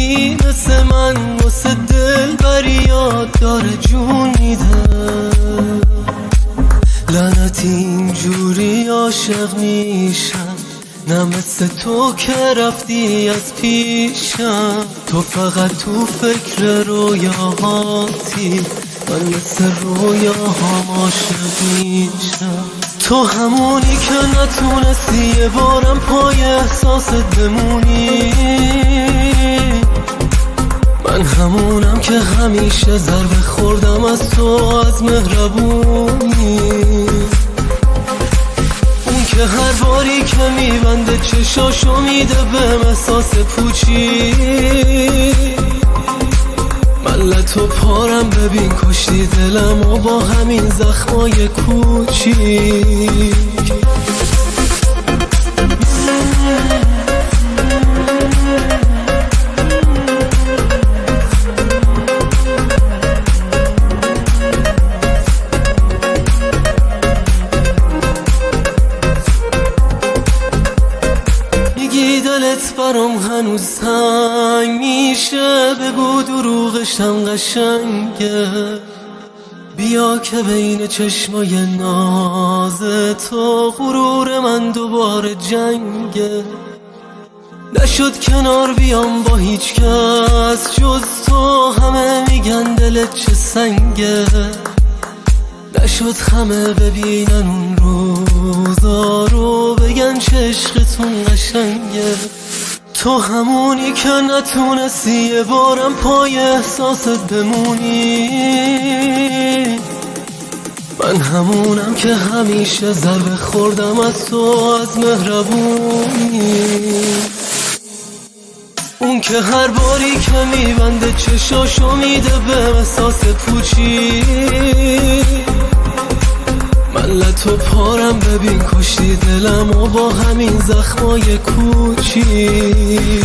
یکی مثل من واسه دل بریاد داره جون میده. لعنتی اینجوری عاشق میشم، نه مثل تو که رفتی از پیشم. تو فقط تو فکر رویاهاتی، من مثل رویاهام عاشق میشم. تو همونی که نتونستی یه بارم پای احساست بمونی، من همونم که همیشه ضربه خوردم از تو از مهربونی. اون که هر باری که میبنده چشاشو میده به احساس پوچی. من لطو پارم ببین کشتی دلم و با همین زخمای کوچیک. میگی دلت برام هنوز تنگ میشه، بگو دروغشم قشنگه. بیا که بین چشمای ناز تو غرور من دوباره جنگه. نشد کنار بیام با هیچ کس جز تو، همه میگن دلت چه سنگه. نشد همه ببینن اون روزا رو بگن چه عشقتون قشنگه. تو همونی که نتونستی یه بارم پای احساست بمونی، من همونم که همیشه ضربه خوردم از تو از مهربونی. اون که هر باری که میبنده چشاشو میده به احساس پوچی. من لطو پارم ببین کشتی دلم و با همین زخمای کوچیک.